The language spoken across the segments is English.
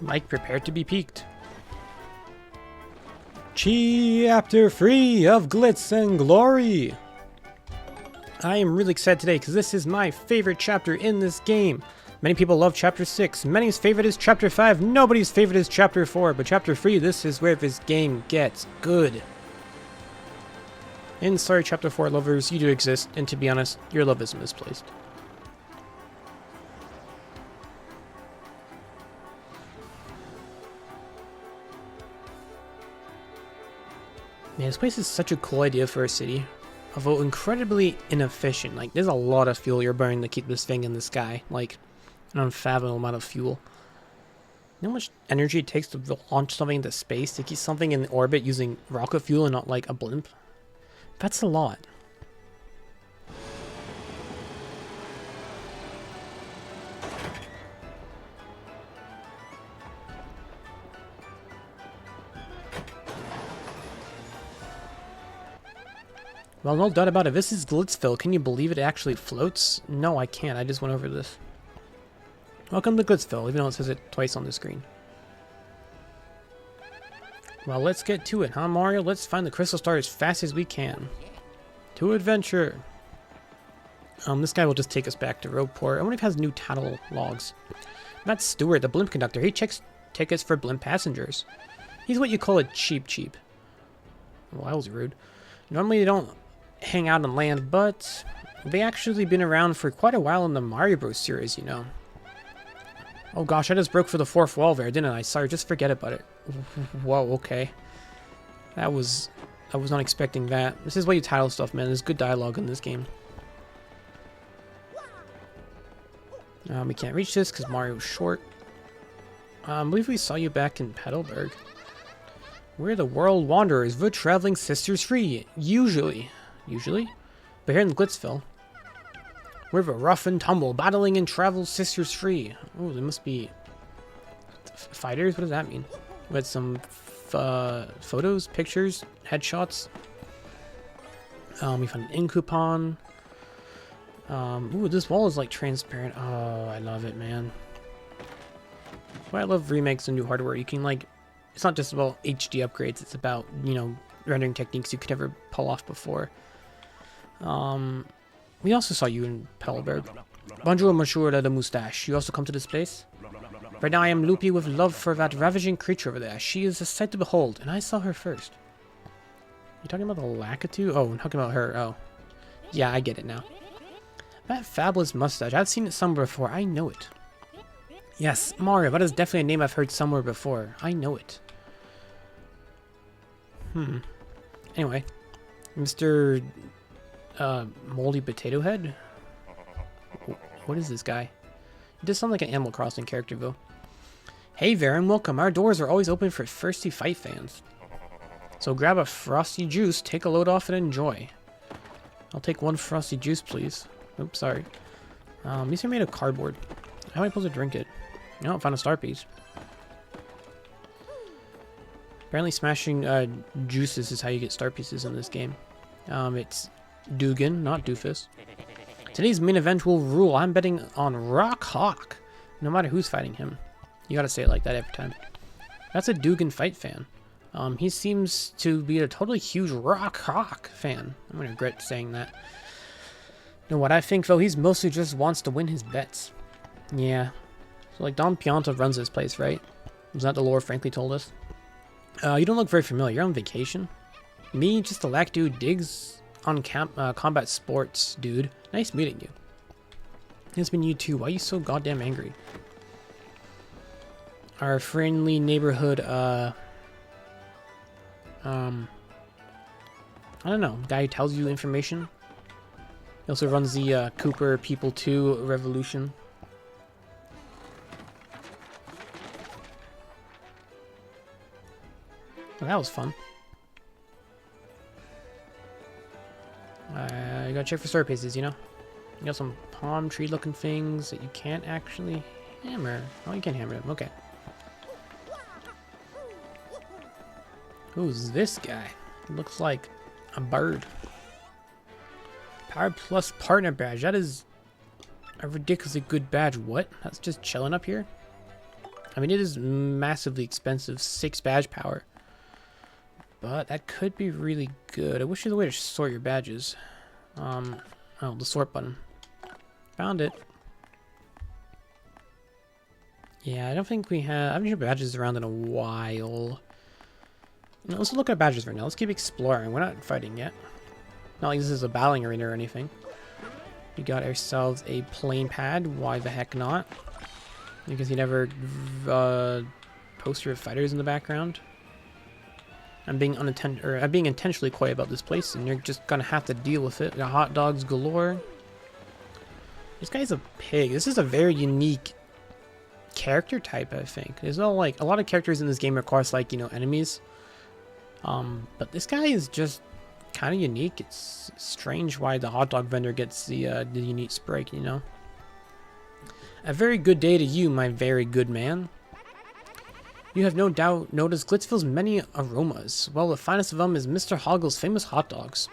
Mike, prepare to be peaked. Chapter 3 of Glitz and Glory. I am really excited today because this is my favorite chapter in this game. Many people love Chapter 6. Many's favorite is Chapter 5. Nobody's favorite is Chapter 4. But Chapter 3, this is where this game gets good. And sorry, Chapter 4 lovers, you do exist. And to be honest, your love is misplaced. Man, this place is such a cool idea for a city. Although incredibly inefficient. Like, there's a lot of fuel you're burning to keep this thing in the sky. Like, an unfathomable amount of fuel. You know how much energy it takes to launch something into space? To keep something in orbit using rocket fuel and not like a blimp? That's a lot. Well, no doubt about it. This is Glitzville. Can you believe it actually floats? No, I can't. I just went over this. Welcome to Glitzville, even though it says it twice on the screen. Well, let's get to it, huh, Mario? Let's find the crystal star as fast as we can. To adventure. This guy will just take us back to Roadport. I wonder if he has new title logs. That's Stuart, the blimp conductor. He checks tickets for blimp passengers. He's what you call a cheap. Well, that was rude. Normally they don't hang out on land, but they actually been around for quite a while in the Mario Bros series, you know. Oh gosh, I just broke for the fourth wall there, didn't I? Sorry, just forget about it. Whoa, okay. I was not expecting that. This is why you title stuff, man. There's good dialogue in this game. We can't reach this because Mario's short. I believe we saw you back in Petalburg. We're the World Wanderers, the Traveling Sisters Free. Usually. But here in Glitzville, we're the rough and tumble, battling and travel sisters free. Oh, they must be fighters? What does that mean? We had some photos, pictures, headshots. We found an ink coupon. Ooh, this wall is like transparent. Oh, I love it, man. Well, I love remakes and new hardware. You can like, it's not just about HD upgrades. It's about, you know, rendering techniques you could never pull off before. We also saw you in Petalburg. Bonjour, Monsieur de Moustache. You also come to this place? Right now I am loopy with love for that ravaging creature over there. She is a sight to behold, and I saw her first. You talking about the Lakitu? Oh, I'm talking about her. Oh. Yeah, I get it now. That fabulous mustache. I've seen it somewhere before. I know it. Yes, Mario. That is definitely a name I've heard somewhere before. I know it. Anyway. Mr. Moldy Potato Head? What is this guy? He does sound like an Animal Crossing character, though. Hey there, and welcome. Our doors are always open for thirsty fight fans. So grab a frosty juice, take a load off, and enjoy. I'll take one frosty juice, please. Oops, sorry. These are made of cardboard. How am I supposed to drink it? No, I found a star piece. Apparently smashing juices is how you get star pieces in this game. It's Dugan, not Doofus. Today's main event will rule. I'm betting on Rock Hawk. No matter who's fighting him. You gotta say it like that every time. That's a Dugan fight fan. He seems to be a totally huge Rock Hawk fan. I'm gonna regret saying that. You know what I think, though? He's mostly just wants to win his bets. Yeah. So, like, Don Pianta runs this place, right? Is that the lore Frankly told us? You don't look very familiar. You're on vacation? Me, just a lack dude, digs on combat sports, dude. Nice meeting you. It's been you too. Why are you so goddamn angry? Our friendly neighborhood, I don't know, guy who tells you information. He also runs the Cooper People 2 Revolution. Well, that was fun. You gotta check for star pieces, you know? You got some palm tree looking things that you can't actually hammer. Oh, you can't hammer them. Okay. Who's this guy? He looks like a bird. Power Plus Partner Badge. That is a ridiculously good badge. What? That's just chilling up here? I mean, it is massively expensive, 6 badge power. But that could be really good. I wish there was a way to sort your badges. Oh, the sort button. Found it. Yeah, I don't think we have... I haven't seen badges around in a while. No, let's look at badges right now. Let's keep exploring. We're not fighting yet. Not like this is a battling arena or anything. We got ourselves a plane pad. Why the heck not? Because you never poster of fighters in the background. I'm being intentionally coy about this place, and you're just gonna have to deal with it. We got hot dogs galore. This guy's a pig. This is a very unique character type, I think. There's no like a lot of characters in this game, of course, like, you know, enemies. But this guy is just kind of unique. It's strange why the hot dog vendor gets the unique sprite, you know. A very good day to you, my very good man. You have no doubt noticed Glitzville's many aromas. Well, the finest of them is Mr. Hoggle's famous hot dogs.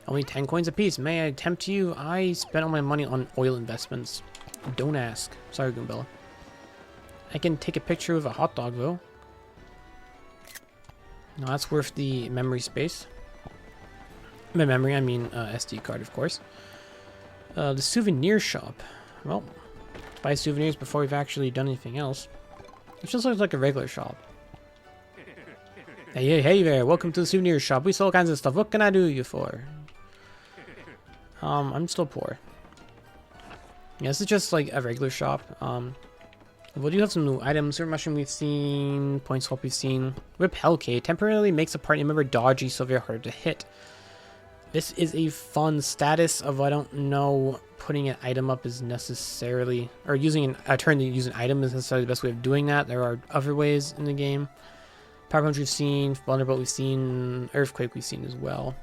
Only 10 coins apiece. May I tempt you? I spent all my money on oil investments. Don't ask. Sorry, Goombella. I can take a picture of a hot dog, though. No, that's worth the memory space. By memory, I mean SD card, of course. The souvenir shop. Well, buy souvenirs before we've actually done anything else. It just looks like a regular shop. Hey there, welcome to the souvenir shop. We sell all kinds of stuff. What can I do you for? I'm still poor. Yeah, this is just like a regular shop. We do have some new items. Super Mushroom we've seen. Point Swap we've seen. Whip Hellcade temporarily makes a party member dodgy so very hard to hit. This is a fun status of, I don't know, putting an item up is necessarily, or using a turn to use an item is necessarily the best way of doing that. There are other ways in the game. Power Punch we've seen, Thunderbolt we've seen, Earthquake we've seen as well.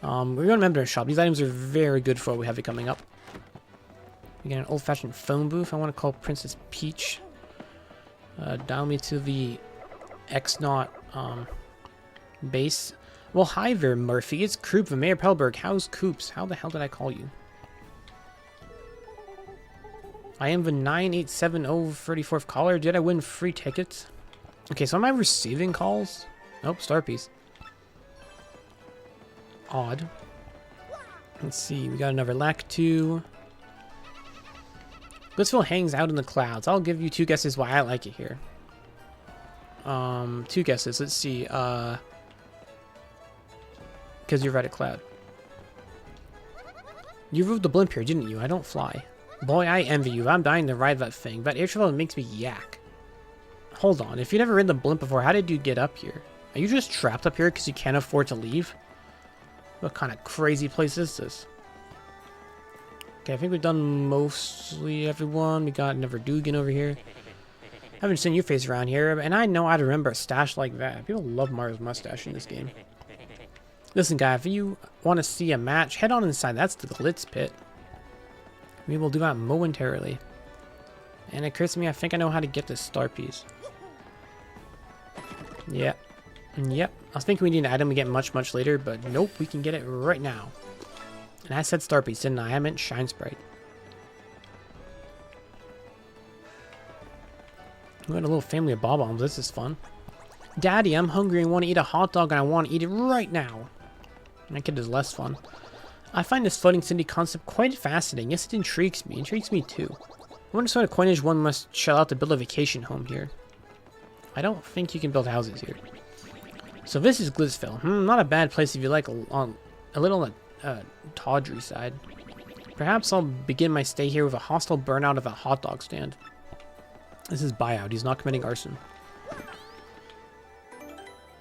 We're going to remember to shop. These items are very good for what we have it coming up. We get an old-fashioned phone booth. I want to call Princess Peach. Dial me to the X-Naught base. Well, hi there, Murphy. It's Coop from Mayor Pelberg. How's Coops? How the hell did I call you? I am the 987034th caller. Did I win free tickets? Okay, so am I receiving calls? Nope, star piece. Odd. Let's see. We got another Lactu. Glitzville hangs out in the clouds. I'll give you 2 guesses why I like it here. 2 guesses. Let's see. Because you're right at cloud. You rode the blimp here, didn't you? I don't fly. Boy, I envy you. I'm dying to ride that thing. That airship makes me yak. Hold on. If you've never ridden the blimp before, how did you get up here? Are you just trapped up here because you can't afford to leave? What kind of crazy place is this? Okay, I think we've done mostly everyone. We got another Dugan over here. I haven't seen your face around here, and I know how to remember a stash like that. People love Mario's mustache in this game. Listen, guy, if you want to see a match, head on inside. That's the Glitz Pit. We will do that momentarily. And it occurs to me, I think I know how to get this star piece. Yep. Yep. I was thinking we need an item we get much, much later, but nope, we can get it right now. And I said star piece, didn't I? I meant shine sprite. We got a little family of bob-ombs. This is fun. Daddy, I'm hungry and want to eat a hot dog, and I want to eat it right now. That kid is less fun. I find this floating city concept quite fascinating. Yes, it intrigues me. It intrigues me too. I wonder what sort of coinage one must shell out to build a vacation home here. I don't think you can build houses here. So this is Glitzville. Not a bad place if you like a little on the tawdry side. Perhaps I'll begin my stay here with a hostile burnout of a hot dog stand. This is buyout. He's not committing arson.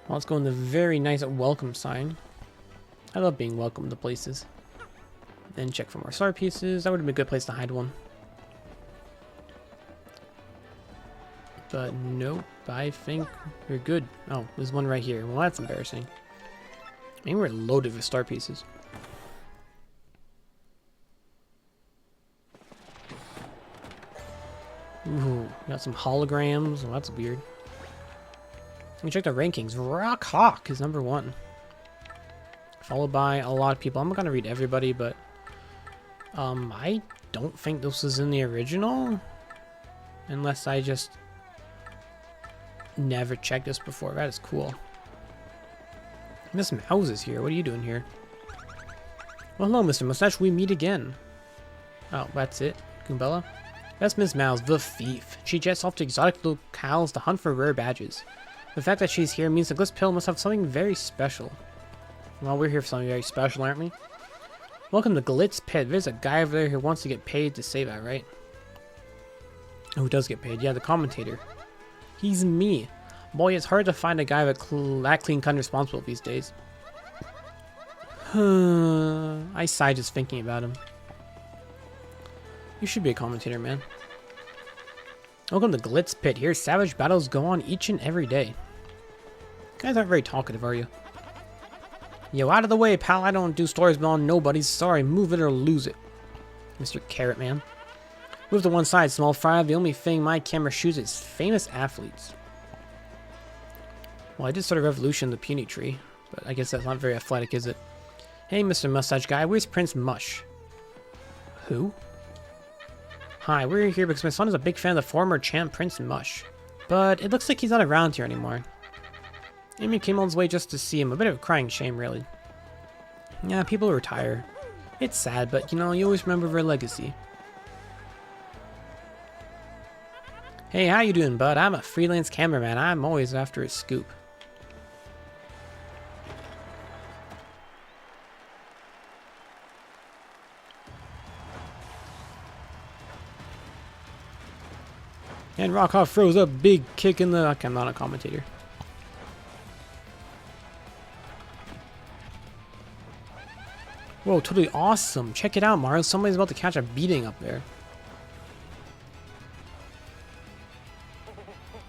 Well, let's go in the very nice welcome sign. I love being welcome to places. Then check for more star pieces. That would have been a good place to hide one. But nope, I think we're good. Oh, there's one right here. Well, that's embarrassing. I mean, we're loaded with star pieces. Ooh, got some holograms. Well, that's weird. Let me check the rankings. Rock Hawk is number 1. Followed by a lot of people. I'm not going to read everybody, but I don't think this was in the original. Unless I just never checked this before. That is cool. Miss Mouse is here. What are you doing here? Well, hello, Mr. Mustache. We meet again. Oh, that's it? Goombella? That's Miss Mouse, the thief. She jets off to exotic locales to hunt for rare badges. The fact that she's here means the Glitz Pit must have something very special. Well, we're here for something very special, aren't we? Welcome to Glitz Pit. There's a guy over there who wants to get paid to say that, right? Who does get paid? Yeah, the commentator. He's me. Boy, it's hard to find a guy that clean-cut and responsible these days. I sigh just thinking about him. You should be a commentator, man. Welcome to Glitz Pit. Here, savage battles go on each and every day. You guys aren't very talkative, are you? Yo, out of the way, pal. I don't do stories beyond nobody's. Sorry, move it or lose it. Mr. Carrot Man. Move to one side, small fry. The only thing my camera shoots is famous athletes. Well, I did start a revolution in the puny tree, but I guess that's not very athletic, is it? Hey, Mr. Mustache Guy, where's Prince Mush? Who? Hi, we're here because my son is a big fan of the former champ Prince Mush. But it looks like he's not around here anymore. Amy came all his way just to see him. A bit of a crying shame, really. Yeah, people retire. It's sad, but you know, you always remember their legacy. Hey, how you doing, bud? I'm a freelance cameraman. I'm always after a scoop. And Rockoff throws a big kick in the... Okay, I'm not a commentator. Whoa, totally awesome. Check it out, Mario. Somebody's about to catch a beating up there.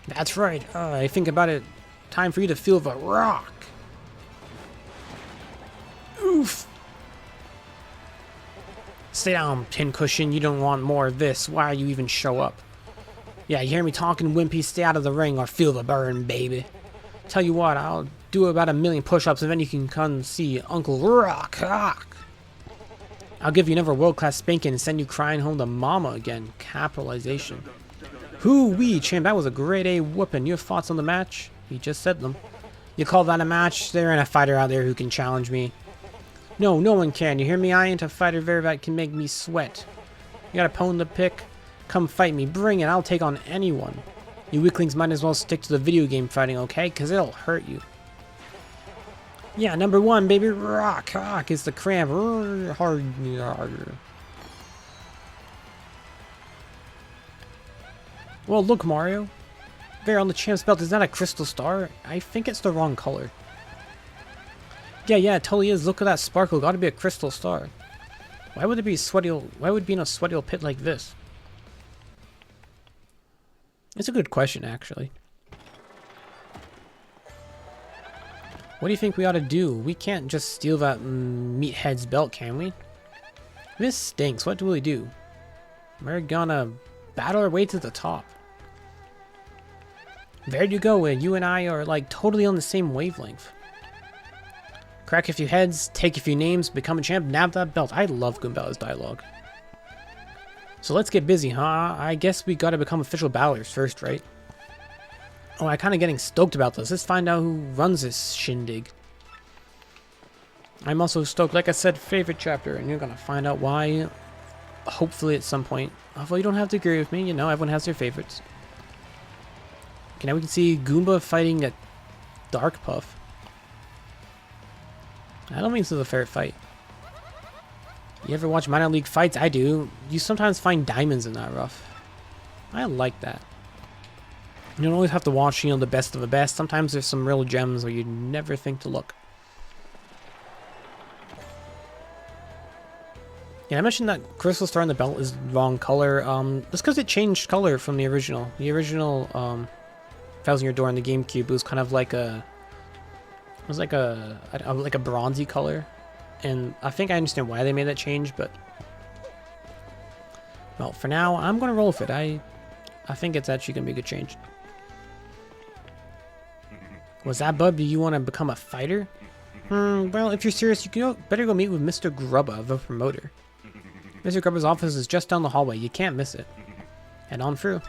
That's right. I think about it. Time for you to feel the rock. Oof. Stay down, Pincushion. You don't want more of this. Why you even show up? Yeah, you hear me talking, Wimpy? Stay out of the ring or feel the burn, baby. Tell you what, I'll do about 1,000,000 push-ups and then you can come see Uncle Rock. I'll give you another world-class spanking and send you crying home to mama again. Capitalization. Hoo-wee, champ, that was a grade A whooping. Your thoughts on the match? He just said them. You call that a match? There ain't a fighter out there who can challenge me. No, no one can. You hear me? I ain't a fighter there that can make me sweat. You got a pwn to pick? Come fight me. Bring it. I'll take on anyone. You weaklings might as well stick to the video game fighting, okay? Because it'll hurt you. Yeah, number 1, baby. Rock. Is the cramp. Hard. Well, look, Mario. There on the champ's belt, is that a crystal star? I think it's the wrong color. Yeah, it totally is. Look at that sparkle. Gotta be a crystal star. Why would it be sweaty? Why would it be in a sweaty old pit like this? It's a good question, actually. What do you think we ought to do? We can't just steal that meathead's belt, can we? This stinks. What do we do? We're gonna battle our way to the top. There you go, you and I are like totally on the same wavelength. Crack a few heads, take a few names, become a champ, nab that belt. I love Goombella's dialogue. So let's get busy, huh? I guess we gotta become official battlers first, right? Oh, I'm kinda getting stoked about this. Let's find out who runs this shindig. I'm also stoked, like I said, favorite chapter, and you're gonna find out why, hopefully at some point. Although you don't have to agree with me, you know, everyone has their favorites. Okay, now we can see Goomba fighting a Dark Puff. I don't think this is a fair fight. You ever watch minor league fights? I do. You sometimes find diamonds in that rough. I like that. You don't always have to watch, you know, the best of the best. Sometimes there's some real gems where you never think to look. Yeah, I mentioned that crystal star on the belt is the wrong color. That's because it changed color from the original. The original, 1,000 Year Door in the GameCube was kind of like a... It was like a bronzy color. And I think I understand why they made that change, but... Well, for now, I'm going to roll with it. I think it's actually going to be a good change. Was that, bud? Do you want to become a fighter? Well, if you're serious, you better go meet with Mr. Grubba, the promoter. Mr. Grubba's office is just down the hallway. You can't miss it. Head on through.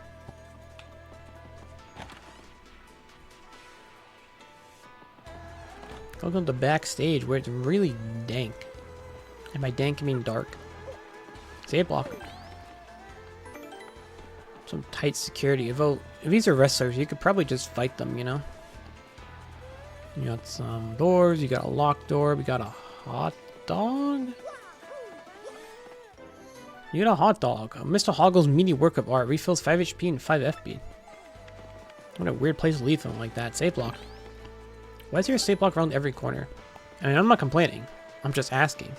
Welcome to backstage where it's really dank. And by dank I mean dark. Save block. Some tight security. If these are wrestlers, you could probably just fight them, you know? You got some doors, you got a locked door, we got a hot dog? You got a hot dog. Mr. Hoggle's meaty work of art refills 5 HP and 5 FP. What a weird place to leave something like that. Save block. Why is there a save block around every corner? I mean, I'm not complaining. I'm just asking.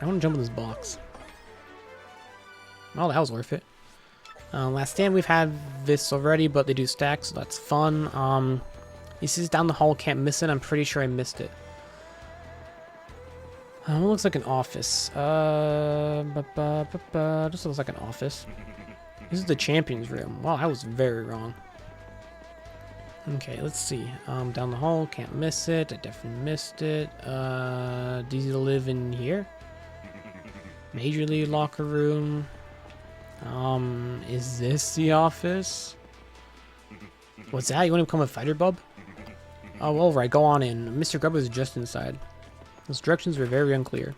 I want to jump in this box. Well, that was worth it. Last stand, we've had this already, but they do stack, so that's fun. This is down the hall, can't miss it. I'm pretty sure I missed it. It looks like an office. This looks like an office. This is the champion's room. Wow, I was very wrong. Okay, let's see. Down the hall, can't miss it. I definitely missed it. Do you live in here? Major League locker room. Is this the office? What's that? You want to become a fighter, bub? Oh, alright, go on in. Mr. Grub is just inside. Those directions were very unclear.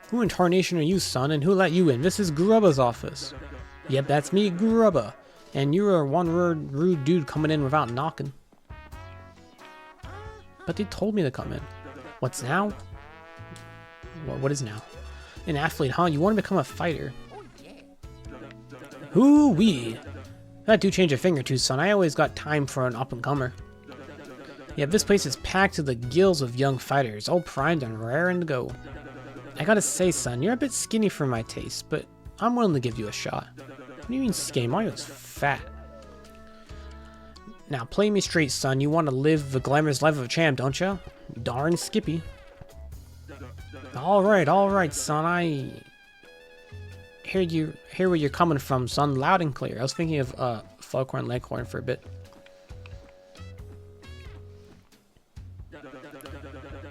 Who in tarnation are you, son, and who let you in? This is Grubba's office. Yep, that's me, Grubba. And you're a one-word rude dude coming in without knocking. But they told me to come in. What's now? What is now? An athlete, huh? You want to become a fighter? Hoo-wee. That do change a thing or two, son. I always got time for an up-and-comer. Yeah, this place is packed to the gills of young fighters, all primed and raring to go. I gotta say, son, you're a bit skinny for my taste, but I'm willing to give you a shot. What do you mean skinny? Mario's fat. Now, play me straight, son. You want to live the glamorous life of a champ, don't you? Darn Skippy. Alright, son. I hear where you're coming from, son. Loud and clear. I was thinking of Foghorn Leghorn for a bit.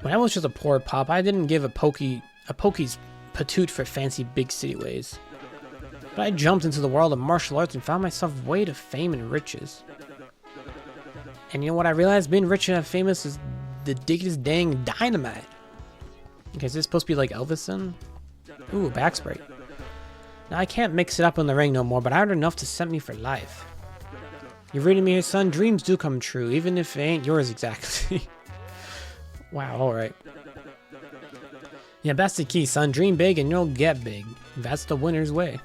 When I was just a poor pop, I didn't give a pokey's patoot for fancy big city ways. But I jumped into the world of martial arts and found myself way to fame and riches. And you know what I realized? Being rich and famous is the diggest dang dynamite. Okay, is this supposed to be like Elvis then? Ooh, back spray. Now I can't mix it up in the ring no more, but I had enough to set me for life. You reading me here, son? Dreams do come true, even if they ain't yours exactly. Wow, alright. Yeah, that's the key, son. Dream big and you'll get big. That's the winner's way.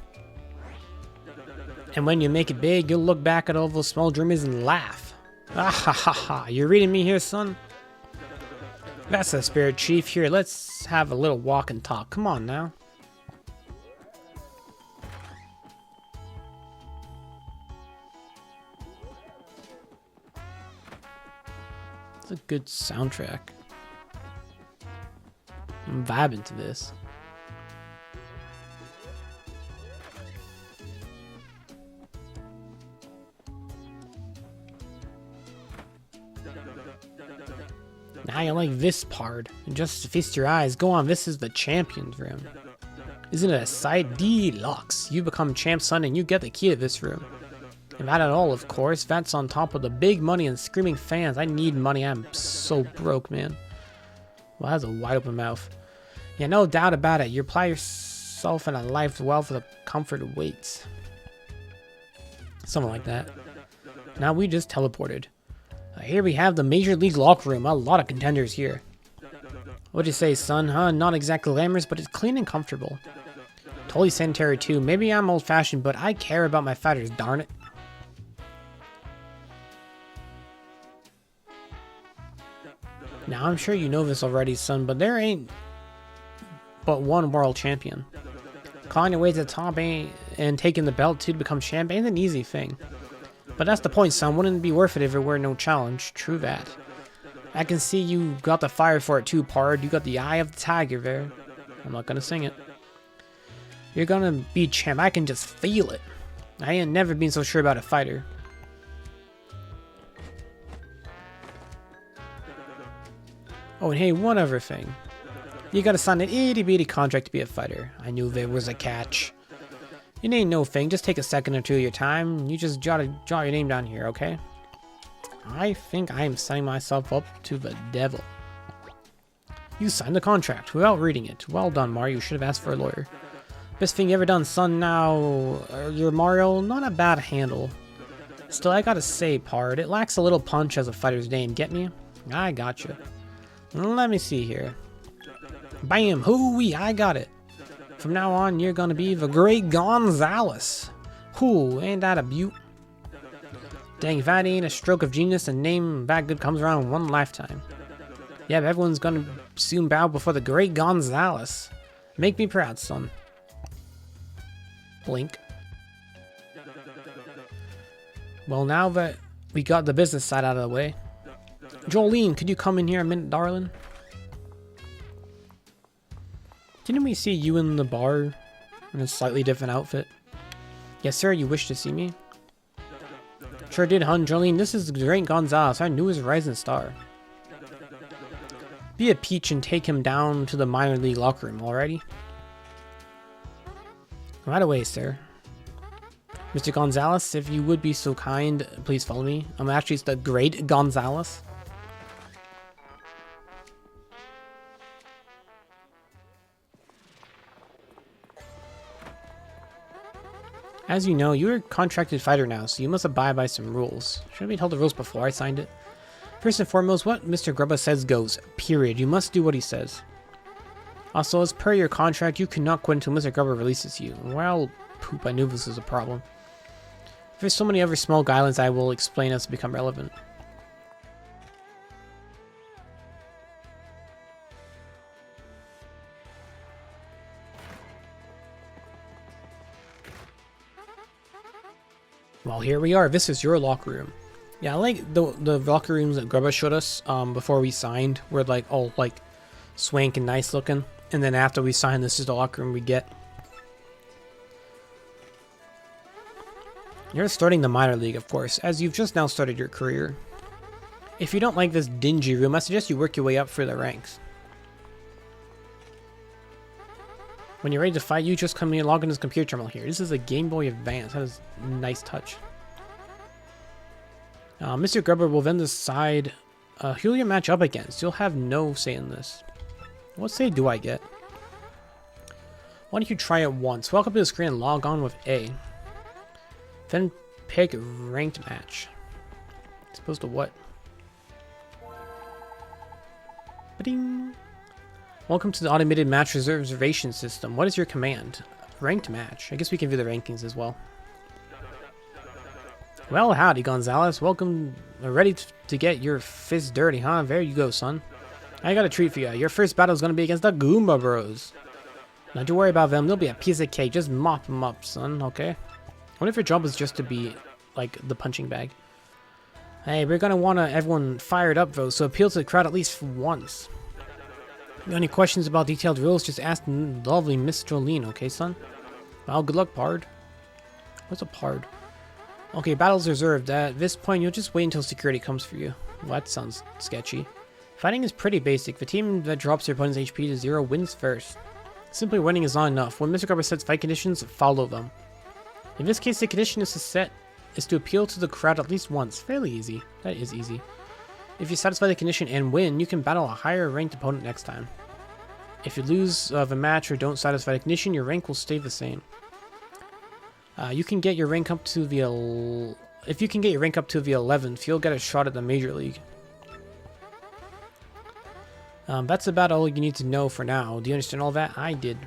And when you make it big, you'll look back at all those small dreamers and laugh. Ah ha ha ha. You reading me here, son? That's the spirit, Chief. Here, let's have a little walk and talk. Come on now. It's a good soundtrack. I'm vibing to this. Now you like this part. And just feast your eyes. Go on, this is the champion's room. Isn't it a sight? Deluxe. You become champ, son, and you get the key to this room. And that at all, of course. That's on top of the big money and screaming fans. I need money. I'm so broke, man. Well, that's a wide open mouth. Yeah, no doubt about it. You apply yourself in a life well for the comfort it waits. Something like that. Now we just teleported. Here we have the Major League locker room. A lot of contenders here. What'd you say, son? Huh? Not exactly glamorous, but it's clean and comfortable. Totally sanitary too. Maybe I'm old-fashioned, but I care about my fighters, darn it. Now, I'm sure you know this already, son, but there ain't but one world champion. Clawing your way to the top and taking the belt too to become champ ain't an easy thing. But that's the point, son. Wouldn't it be worth it if it were no challenge? True that. I can see you got the fire for it too, Pard. You got the eye of the tiger there. I'm not gonna sing it. You're gonna be champ. I can just feel it. I ain't never been so sure about a fighter. Oh, and hey, one other thing. You gotta sign an itty-bitty contract to be a fighter. I knew there was a catch. It ain't no thing, just take a second or two of your time. You just jot your name down here, okay? I think I am setting myself up to the devil. You signed the contract without reading it. Well done, Mario. You should have asked for a lawyer. Best thing you ever done, son. Now, you're Mario. Not a bad handle. Still, I gotta say, Pard, it lacks a little punch as a fighter's name. Get me? I gotcha. Let me see here. Bam! Hooey! I got it. From now on, you're gonna be the Great Gonzalez. Whoo, ain't that a beaut? Dang, if that ain't a stroke of genius, a name that good comes around one lifetime. Yeah, but everyone's gonna soon bow before the Great Gonzalez. Make me proud, son. Blink. Well, now that we got the business side out of the way, Jolene, could you come in here a minute, darling? Didn't we see you in the bar in a slightly different outfit? Yes, sir, you wish to see me? Sure did, hun. Jolene, this is the Great Gonzalez, our newest rising star. Be a peach and take him down to the minor league locker room, alrighty? Right away, sir. Mr. Gonzalez, if you would be so kind, please follow me. Actually, it's the Great Gonzalez. As you know, you're a contracted fighter now, so you must abide by some rules. Should I be told the rules before I signed it? First and foremost, what Mr. Grubba says goes. Period. You must do what he says. Also, as per your contract, you cannot quit until Mr. Grubba releases you. Well, poop, I knew this was a problem. There's so many other small guidelines I will explain as they become relevant. Well, here we are. This is your locker room. Yeah, I like the locker rooms that Grubba showed us before we signed. Were like all like swank and nice looking. And then after we signed, this is the locker room we get. You're starting the minor league, of course, as you've just now started your career. If you don't like this dingy room, I suggest you work your way up through the ranks. When you're ready to fight, you just come in and log in this computer terminal here. This is a Game Boy Advance. That is a nice touch. Mr. Grubba will then decide who you match up against. You'll have no say in this. What say do I get? Why don't you try it once? Welcome to the screen and log on with A. Then pick ranked match. Supposed to what? Ba-ding. Welcome to the automated match reservation system. What is your command? Ranked match. I guess we can view the rankings as well. Well, howdy, Gonzalez. Welcome. Ready to get your fist dirty, huh? There you go, son. I got a treat for you. Your first battle is going to be against the Goomba Bros. Don't you worry about them. They'll be a piece of cake. Just mop them up, son, okay? What if your job is just to be, like, the punching bag? Hey, we're going to want everyone fired up, though, so appeal to the crowd at least once. Got any questions about detailed rules, just ask lovely Miss Jolene, okay, son? Well, good luck, Pard. What's a Pard? Okay, battle's reserved. At this point, you'll just wait until security comes for you. Well, that sounds sketchy. Fighting is pretty basic. The team that drops their opponent's HP to 0 wins first. Simply winning is not enough. When Mr. Grubba sets fight conditions, follow them. In this case, the condition is to appeal to the crowd at least once. Fairly easy. That is easy. If you satisfy the condition and win, you can battle a higher ranked opponent next time. If you lose the match or don't satisfy the condition, your rank will stay the same. You can get your rank up to the if you can get your rank up to the 11th, you'll get a shot at the major league. That's about all you need to know for now. Do you understand all that? I did.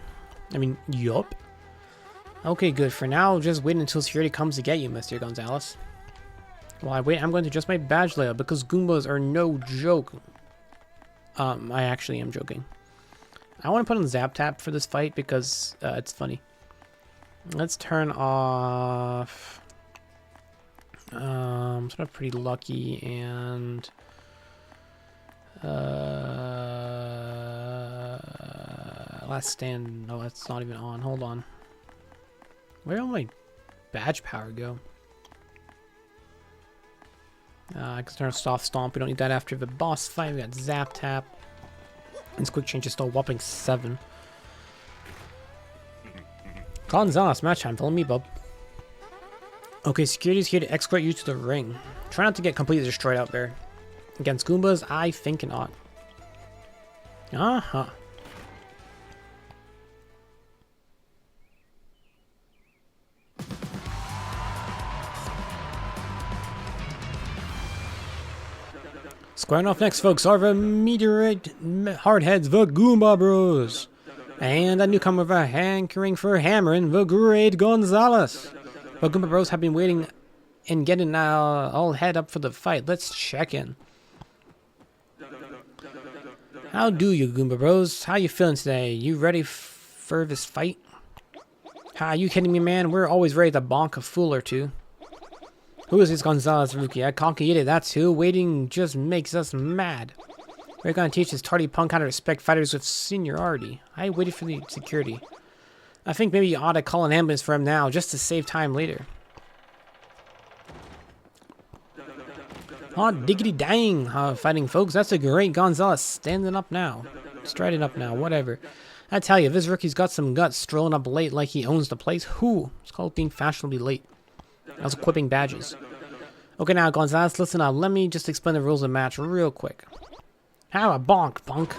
I mean, yup. Okay, good. For now, just wait until security comes to get you, Mr. Gonzalez. While I wait, I'm going to adjust my badge layout because Goombas are no joke. I actually am joking. I want to put on Zap Tap for this fight because it's funny. Let's turn off sort of pretty lucky and last stand. No, that's not even on. Hold on. Where did my badge power go? I can turn off Soft Stomp. We don't need that after the boss fight. We got Zap Tap. His quick change is still a whopping 7. Gonzalez, match time. Follow me, bub. Okay, security's here to escort you to the ring. Try not to get completely destroyed out there. Against Goombas, I think not. Uh-huh. Squaring off next, folks, are the meteorite hardheads, the Goomba Bros. And a newcomer for hankering for hammering, the Great Gonzalez. The Goomba Bros have been waiting and getting all head up for the fight. Let's check in. How do you, Goomba Bros? How you feeling today? You ready for this fight? Are you kidding me, man? We're always ready to bonk a fool or two. Who is this Gonzalez rookie? A conky idiot, that's who. Waiting just makes us mad. We're gonna teach this tardy punk how to respect fighters with seniority. I waited for the security. I think maybe you ought to call an ambulance for him now, just to save time later. Hot diggity dang, fighting folks. That's a great Gonzalez standing up now. Striding up now, whatever. I tell you, this rookie's got some guts, strolling up late like he owns the place. Who? It's called being fashionably late. I was equipping badges. Okay, now, Gonzalez, listen up. Let me just explain the rules of the match real quick. How a bonk, punk.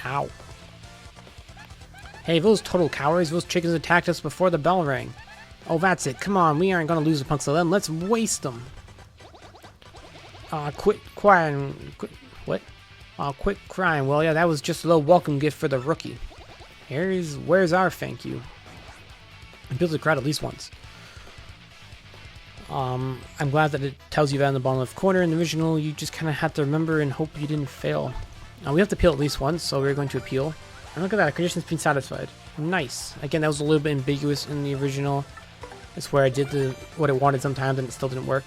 Ow. Hey, those total cowards, those chickens attacked us before the bell rang. Oh, that's it. Come on, we aren't gonna lose the punks to them. Let's waste them. Quit crying. What? Quit crying. Well, yeah, that was just a little welcome gift for the rookie. Where's our thank you? It builds a crowd at least once. I'm glad that it tells you that in the bottom left corner. In the original, you just kind of had to remember and hope you didn't fail. We have to appeal at least once, so we're going to appeal. And look at that, conditions being satisfied. Nice. Again, that was a little bit ambiguous in the original. It's where I did what it wanted sometimes and it still didn't work.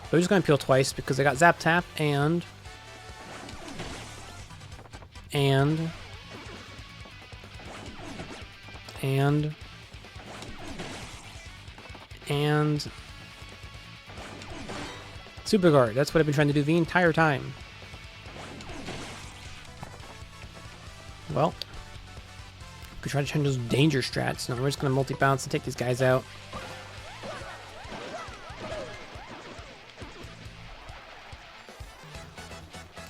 But we're just going to appeal twice because I got Zap Tap and Super Guard. That's what I've been trying to do the entire time. Well, we could try to change those danger strats. No, we're just going to multi-bounce and take these guys out.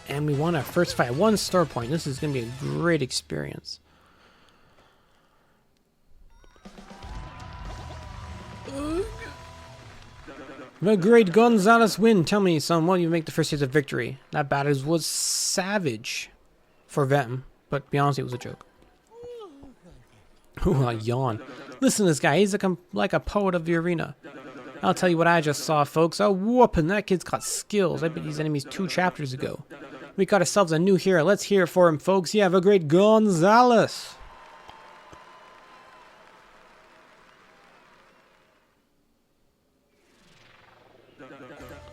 And we won our first fight. 1 star point. This is going to be a great experience. The Great Gonzalez win. Tell me, son, what do you make the first hit of victory? That battle was savage for them, but to be honest, it was a joke. Ooh, a yawn. Listen to this guy. He's like a poet of the arena. I'll tell you what I just saw, folks. A whooping. That kid's got skills. I beat these enemies 2 chapters ago. We got ourselves a new hero. Let's hear it for him, folks. Yeah, the Great Gonzalez.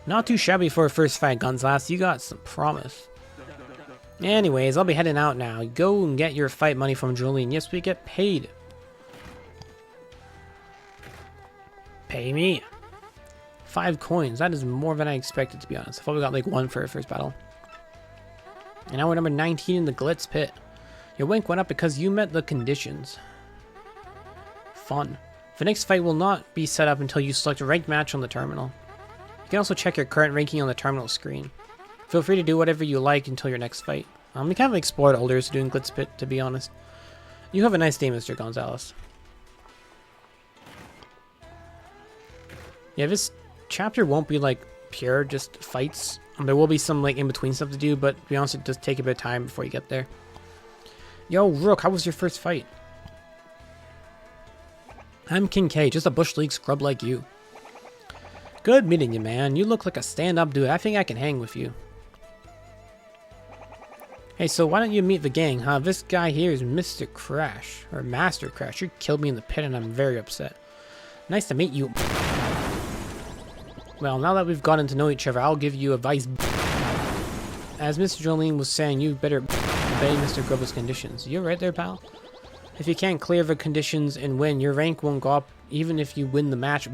Not too shabby for a first fight, Gonzalez. You got some promise. Anyways, I'll be heading out now. Go and get your fight money from Jolene. Yes, we get paid. Pay me. 5 coins. That is more than I expected, to be honest. I thought we got like 1 for our first battle. And now we're number 19 in the Glitz Pit. Your rank went up because you met the conditions. Fun. The next fight will not be set up until you select a ranked match on the terminal. You can also check your current ranking on the terminal screen. Feel free to do whatever you like until your next fight. We kind of explored all there is to do in Glitz Pit, to be honest. You have a nice day, Mr. Gonzalez. Yeah, this chapter won't be like pure just fights. There will be some like in-between stuff to do, but to be honest, it does take a bit of time before you get there. Yo, Rook, how was your first fight? I'm King K, just a Bush League scrub like you. Good meeting you, man. You look like a stand-up dude. I think I can hang with you. Hey, so why don't you meet the gang, huh? This guy here is Mr. Crash, or Master Crash. You killed me in the pit and I'm very upset. Nice to meet you. Well, now that we've gotten to know each other, I'll give you advice. As Mr. Jolene was saying, you better obey Mr. Grubba's conditions. You're right there, pal. If you can't clear the conditions and win, your rank won't go up even if you win the match.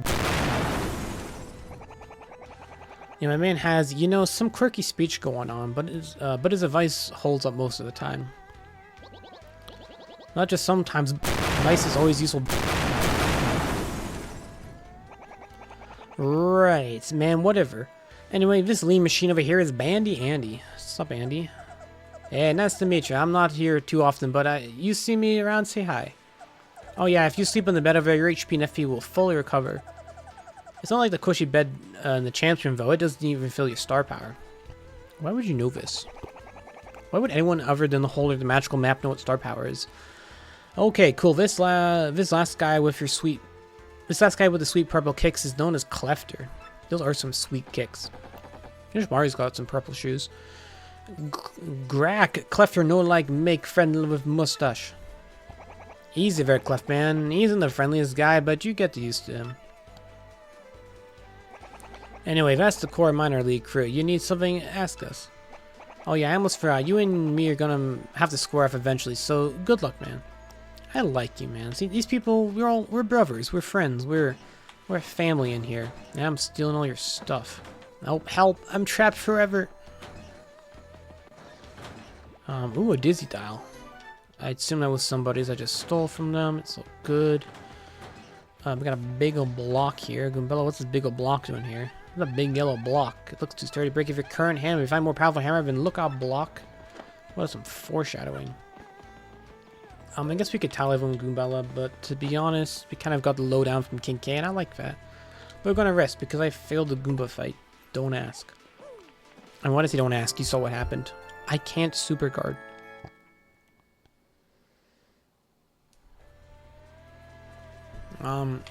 Yeah, my man has, you know, some quirky speech going on, but his advice holds up most of the time. Not just sometimes, advice is always useful. Right, man, whatever. Anyway, this lean machine over here is Bandy Andy. What's up, Andy? Hey, nice to meet you. I'm not here too often, but you see me around, say hi. Oh yeah, if you sleep on the bed over there, your HP and FP will fully recover. It's not like the cushy bed in the champion, though. It doesn't even fill your star power. Why would you know this? Why would anyone other than the holder of the magical map know what star power is? Okay, cool. This last guy with the sweet purple kicks is known as Clefter. Those are some sweet kicks. Here's Mario's got some purple shoes. Grack, Clefter no like make friend with mustache. Easy there, Clef man. He isn't the friendliest guy, but you get used to him. Anyway, that's the core minor league crew. You need something? Ask us. Oh yeah, I almost forgot. You and me are gonna have to square off eventually, so good luck, man. I like you, man. See, these people, we're brothers, we're friends, we're family in here. Now I'm stealing all your stuff. Oh, help! I'm trapped forever. Ooh, a dizzy dial. I assume that was somebody's. I just stole from them. It's so good. We got a big old block here. Goombella, what's this big old block doing here? It's a big yellow block. It looks too sturdy to break if your current hammer. If you find more powerful hammer than lookout block. What is some foreshadowing? I guess we could tell everyone Goombella, but to be honest, we kind of got the lowdown from King K, and I like that. But we're gonna rest because I failed the Goomba fight. Don't ask. And what does he don't ask? You saw what happened. I can't super guard.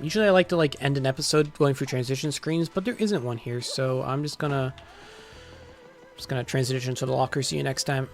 Usually I like to end an episode going through transition screens, but there isn't one here, so I'm just gonna transition to the locker. See you next time.